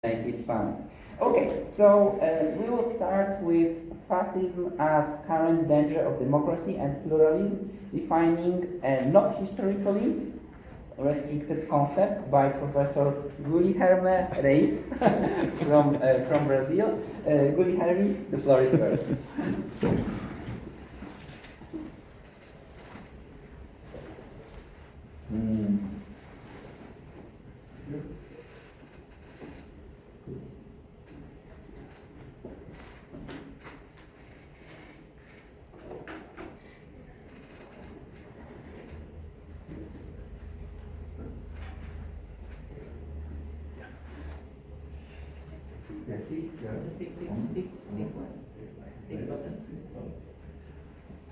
Make it fun. Okay, so we will start with fascism as current danger of democracy and pluralism, defining a not historically restricted concept by Professor Guilherme Reis from Brazil. Guilherme, the floor is yours.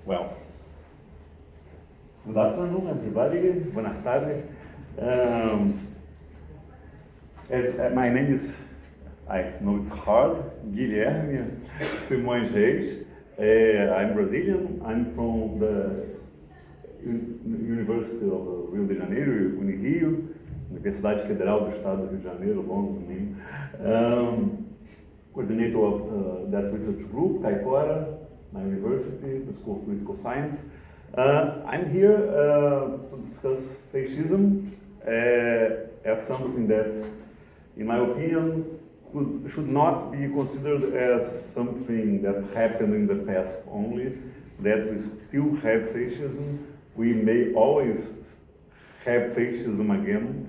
Well, good afternoon, everybody. Buenas tardes. My name is, I know it's hard, Guilherme Simões Reis. I'm Brazilian. I'm from the University of Rio de Janeiro, Unirio, Universidade Federal do Estado do Rio de Janeiro, longo name. Coordinator of that research group, Caipora, my university, the School of Political Science. I'm here to discuss fascism as something that, in my opinion, should not be considered as something that happened in the past only, that we still have fascism. We may always have fascism again.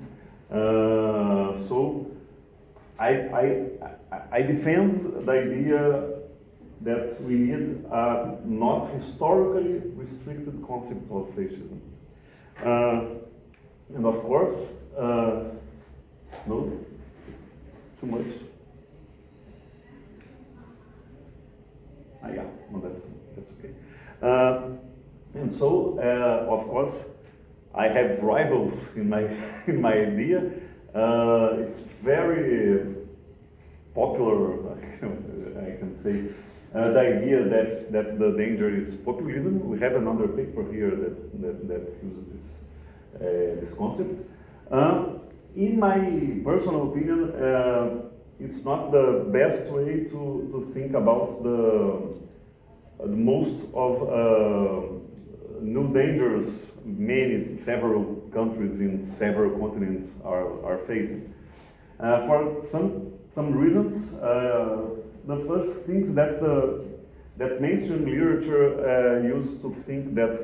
So I defend the idea that we need a not historically restricted concept of fascism. And of course, no, too much. Yeah, no, that's okay. And so, of course, I have rivals in my in my idea. It's very popular, I can say, the idea that the danger is populism. We have another paper here that uses this concept. In my personal opinion, it's not the best way to think about the most of new dangers several countries in several continents are facing. For some reasons, the first things that mainstream literature used to think that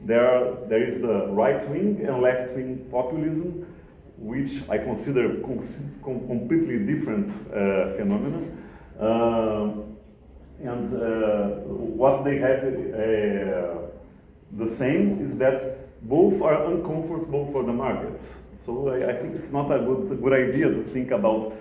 there is the right wing and left wing populism, which I consider completely different phenomena. And what they have the same is that both are uncomfortable for the markets. So I think it's not a good idea to think about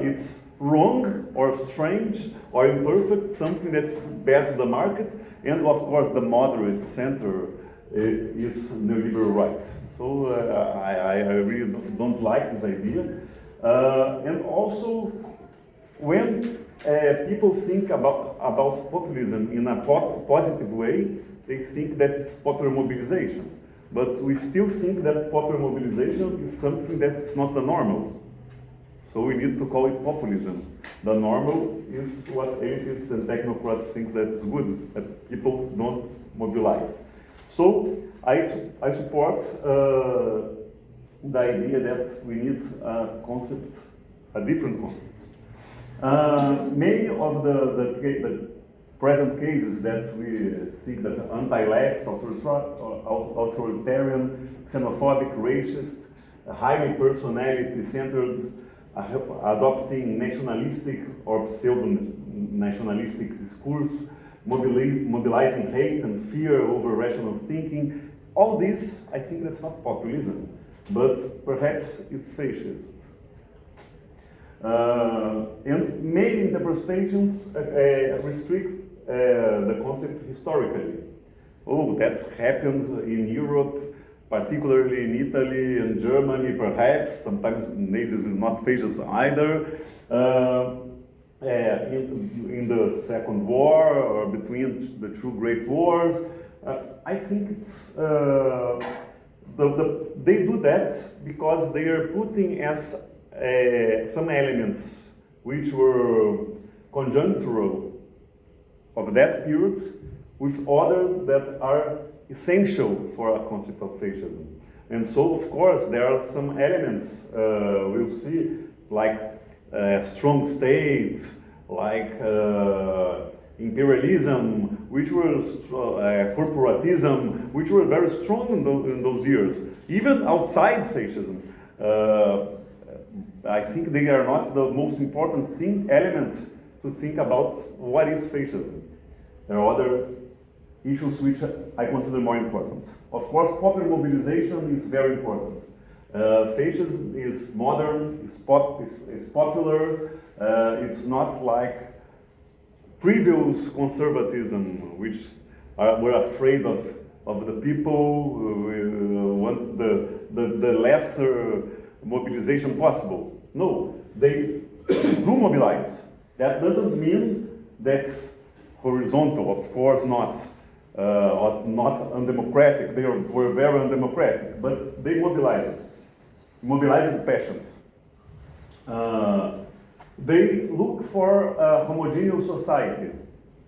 it's wrong or strange or imperfect, something that's bad to the market, and of course the moderate center is neoliberal right. So I really don't like this idea. And also, when people think about populism in a positive way, they think that it's popular mobilization. But we still think that popular mobilization is something that is not the normal. So we need to call it populism. The normal is what elitists and technocrats think that's good, that people don't mobilize. So I support the idea that we need a different concept. Many of the present cases that we think that anti-left, authoritarian, xenophobic, racist, highly personality-centered, adopting nationalistic or pseudo-nationalistic discourse, mobilizing hate and fear over rational thinking. All this, I think that's not populism, but perhaps it's fascist. And many interpretations restrict the concept historically. Oh, that happened in Europe, particularly in Italy and Germany, perhaps. Sometimes Nazism is not fascist either. In the Second War or between the two great wars. I think it's they do that because they are putting as some elements which were conjunctural of that period with others that are essential for a concept of fascism. And so, of course, there are some elements we'll see, like strong state, like imperialism, which were corporatism, which were very strong in those years. Even outside fascism, I think they are not the most important elements to think about what is fascism. There are other issues which I consider more important. Of course, popular mobilization is very important. Fascism is modern, is popular, it's not like previous conservatism, which were afraid of the people, want the lesser mobilization possible. No, they do mobilize. That doesn't mean that's horizontal, of course not, or not undemocratic. They were very undemocratic, but they mobilized passions. They look for a homogeneous society.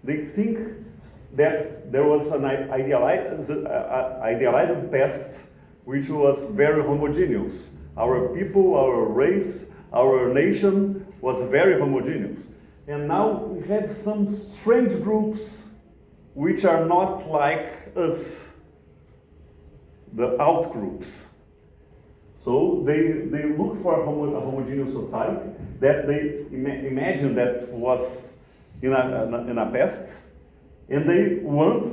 They think that there was an idealized past which was very homogeneous. Our people, our race, our nation was very homogeneous. And now we have some strange groups which are not like us, the out groups. So they look for a homogeneous society that they imagine that was in a past, and they want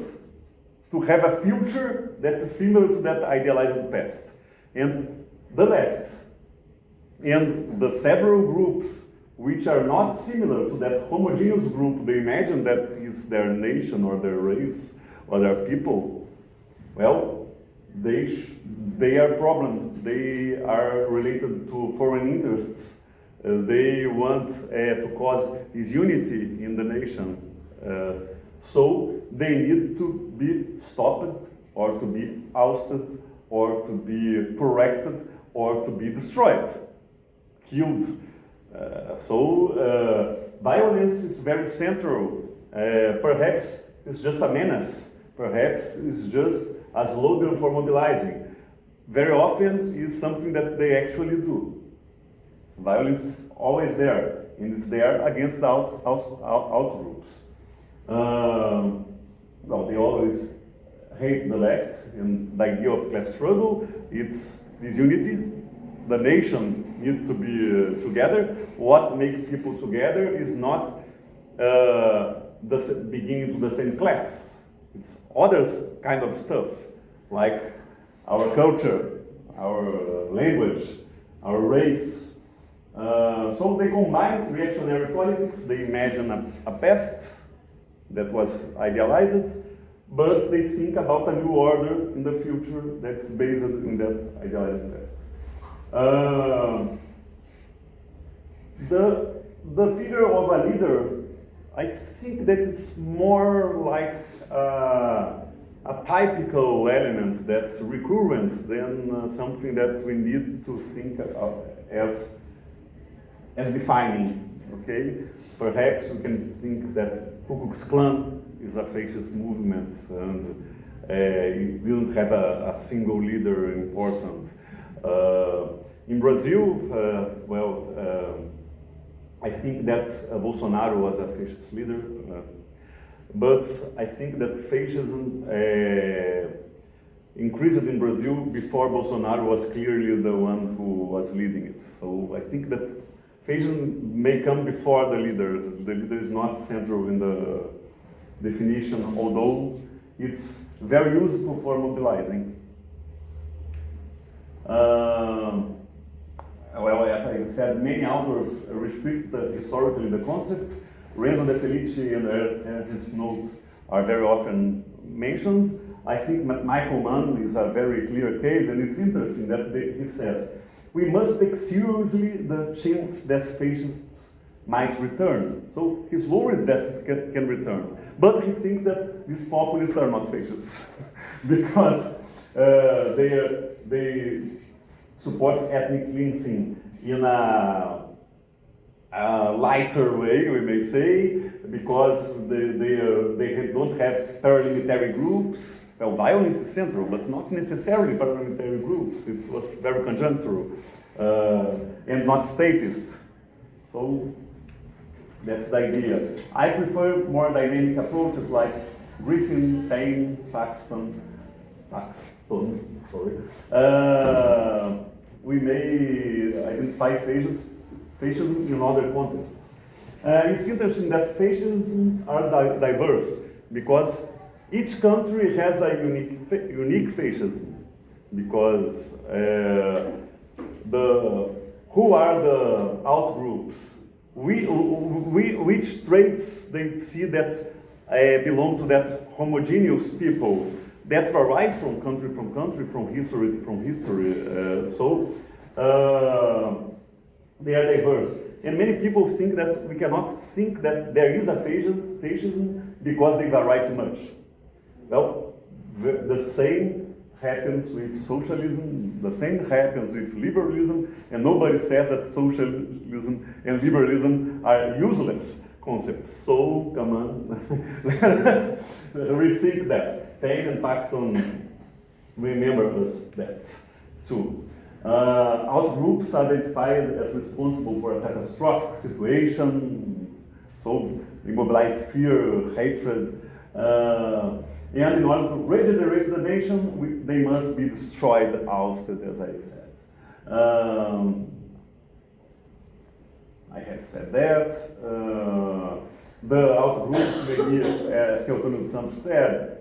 to have a future that is similar to that idealized past. And the left and the several groups which are not similar to that homogeneous group they imagine that is their nation or their race or their people, well, they are problem. They are related to foreign interests. They want to cause disunity in the nation. So they need to be stopped, or to be ousted, or to be corrected, or to be destroyed, killed. Violence is very central. Perhaps it's just a menace. Perhaps it's just a slogan for mobilizing. Very often is something that they actually do. Violence is always there, and it's there against the out groups. Well, they always hate the left, and the idea of class struggle, it's disunity. The nation needs to be together. What makes people together is not beginning to the same class. It's other kind of stuff, like our culture, our language, our race. So they combine reactionary politics. They imagine a past that was idealized, but they think about a new order in the future that's based in that idealized past. The figure of a leader, I think that it's more like a typical element that's recurrent than something that we need to think of as defining. Okay, perhaps we can think that Ku Klux Klan is a fascist movement, and it didn't have a single leader important. In Brazil, I think that Bolsonaro was a fascist leader, but I think that fascism increased in Brazil before Bolsonaro was clearly the one who was leading it. So I think that fascism may come before the leader. The leader is not central in the definition, although it's very useful for mobilizing. Well, as I said, many authors restrict historically the concept. Renzo De Felice and Ernest Notes are very often mentioned. I think Michael Mann is a very clear case, and it's interesting that he says, we must take seriously the chance that fascists might return. So he's worried that it can return. But he thinks that these populists are not fascists because they support ethnic cleansing, in a lighter way, we may say, because they don't have paramilitary groups. Well, violence is central, but not necessarily paramilitary groups. It was very conjunctural and not statist. So that's the idea. I prefer more dynamic approaches like Griffin, Payne, Paxton, sorry. We may identify fascism in other contexts. It's interesting that fascism are diverse because each country has a unique fascism because who are the outgroups? Which traits they see that belong to that homogeneous people that varies from country, from history. So they are diverse. And many people think that we cannot think that there is a fascism because they vary too much. Well, the same happens with socialism, the same happens with liberalism, and nobody says that socialism and liberalism are useless concepts. So, come on, let's rethink that. Payne and Paxton remember us that too. Outgroups are identified as responsible for a catastrophic situation, so they mobilize fear, hatred, and in order to regenerate the nation, they must be destroyed, ousted, as I said. I have said that. The outgroups, maybe, as Teotônio dos Santos said,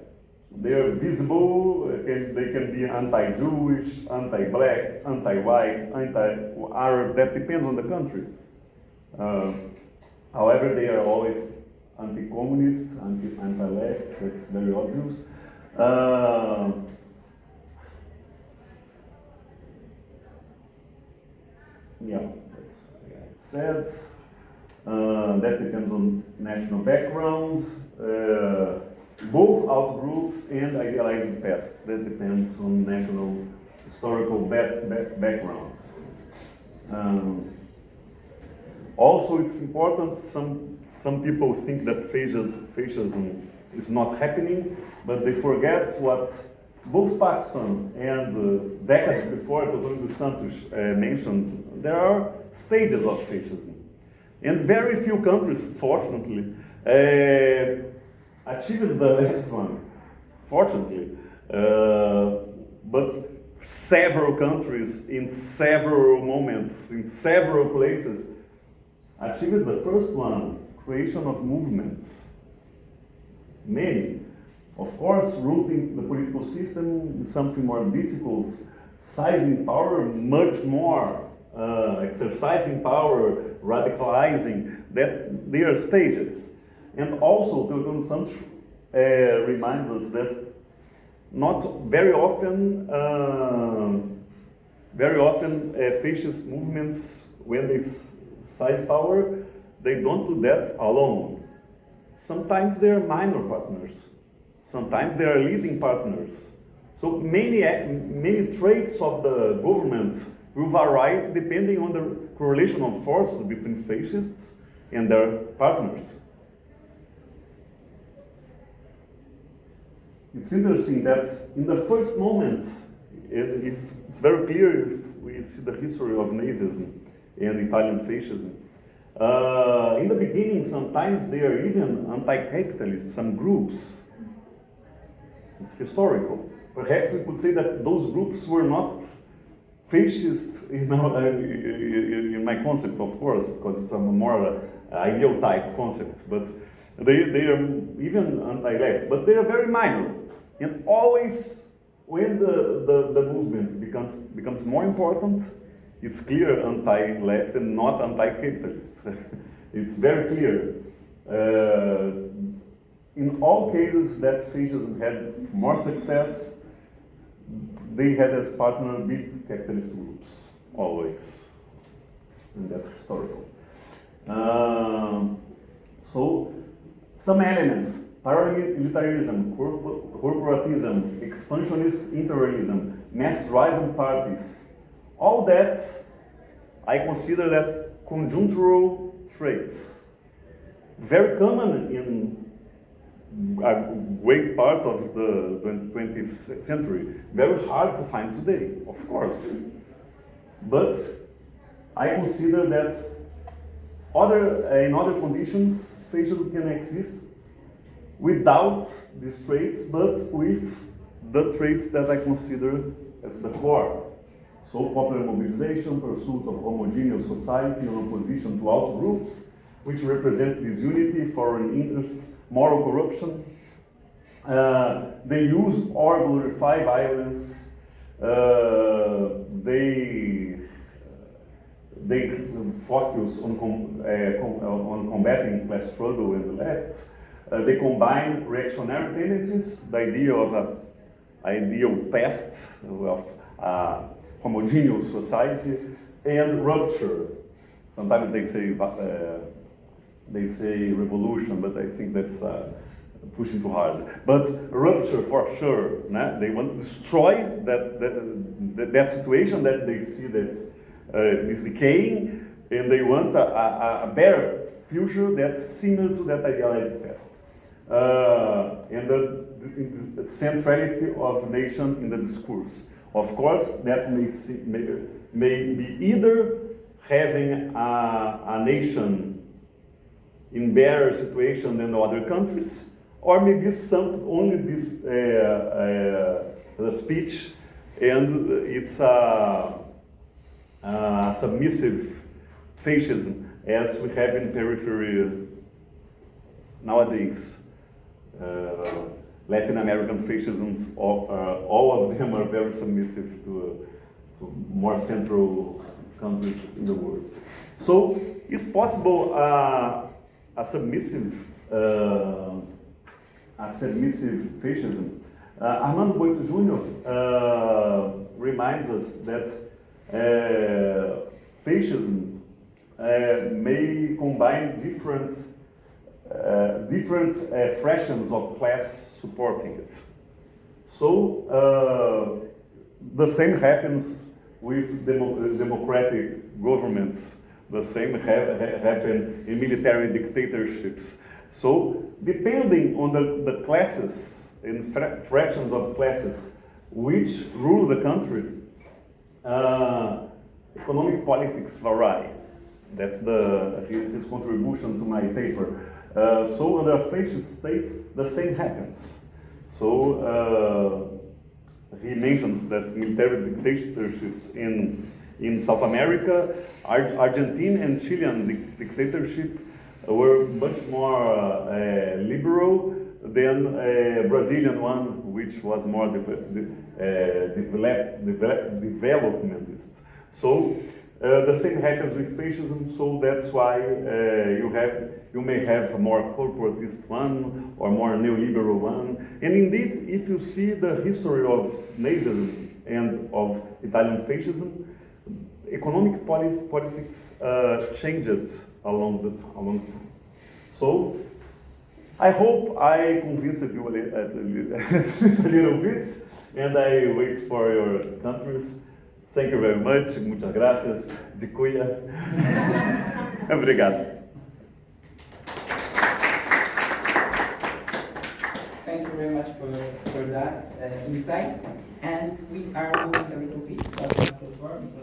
they are visible, and they can be anti-Jewish, anti-black, anti-white, anti-Arab, that depends on the country. However, they are always anti-communist, anti-left, that's very obvious. Yeah, that's like I said. That depends on national background. Both outgroups and idealized past. That depends on national historical backgrounds. Also, it's important, some people think that fascism is not happening, but they forget what both Paxton and decades before Teotônio dos Santos mentioned. There are stages of fascism. And very few countries, fortunately, achieved the last one, fortunately. But several countries, in several moments, in several places, achieved the first one, creation of movements. Many. Of course, rooting the political system is something more difficult. Sizing power, much more. Exercising power, radicalizing, that they are stages. And also, Teotônio dos Santos reminds us that not very often, fascist movements, when they size power, they don't do that alone. Sometimes they are minor partners. Sometimes they are leading partners. So many traits of the government will vary depending on the correlation of forces between fascists and their partners. It's interesting that in the first moment, it's very clear if we see the history of Nazism and Italian fascism. In the beginning, sometimes they are even anti-capitalist, some groups. It's historical. Perhaps we could say that those groups were not fascist in my concept, of course, because it's a more ideal type concept, but they are even anti-left, but they are very minor. And always when the movement becomes more important, it's clear anti-left and not anti-capitalist. It's very clear. In all cases that fascism had more success, they had as partner big capitalist groups, always. And that's historical. So, some elements: paramilitarism, corporatism, expansionist imperialism, mass-driven parties, all that I consider that conjunctural traits, very common in a great part of the 20th century, very hard to find today, of course. But I consider that in other conditions, fascism can exist without these traits, but with the traits that I consider as the core. So popular mobilization, pursuit of homogeneous society in opposition to outgroups, which represent disunity, foreign interests, moral corruption. They use or glorify violence. They focus on combating class struggle and the left. They combine reactionary tendencies, the idea of an ideal past of homogeneous society, and rupture. Sometimes they say revolution, but I think that's pushing too hard. But rupture for sure. Né? They want to destroy that situation that they see that is decaying, and they want a better future that's similar to that idealized past. And the centrality of nation in the discourse. Of course, that may be either having a nation in better situation than other countries, or maybe only this the speech, and it's a submissive fascism as we have in periphery nowadays. Latin American fascisms, all of them are very submissive to more central countries in the world. So it's possible a submissive fascism. Armando Boito Jr. Reminds us that fascism may combine different fractions of class supporting it. So the same happens with democratic governments. The same happen in military dictatorships. So depending on the classes and fractions of classes which rule the country, economic politics vary. That's his contribution to my paper. So under a fascist state, the same happens. So he mentions that military dictatorships in South America, Argentine and Chilean dictatorship were much more liberal than Brazilian one, which was more developmentist. So the same happens with fascism, so that's why you may have a more corporatist one or more neoliberal one. And indeed, if you see the history of Nazism and of Italian fascism, economic politics changed along time. So I hope I convinced you at least a little bit, and I wait for your countries. Thank you very much. Muchas gracias. Dziękuję. Obrigado. Thank you very much for that insight. And we are moving a little bit, but not so far because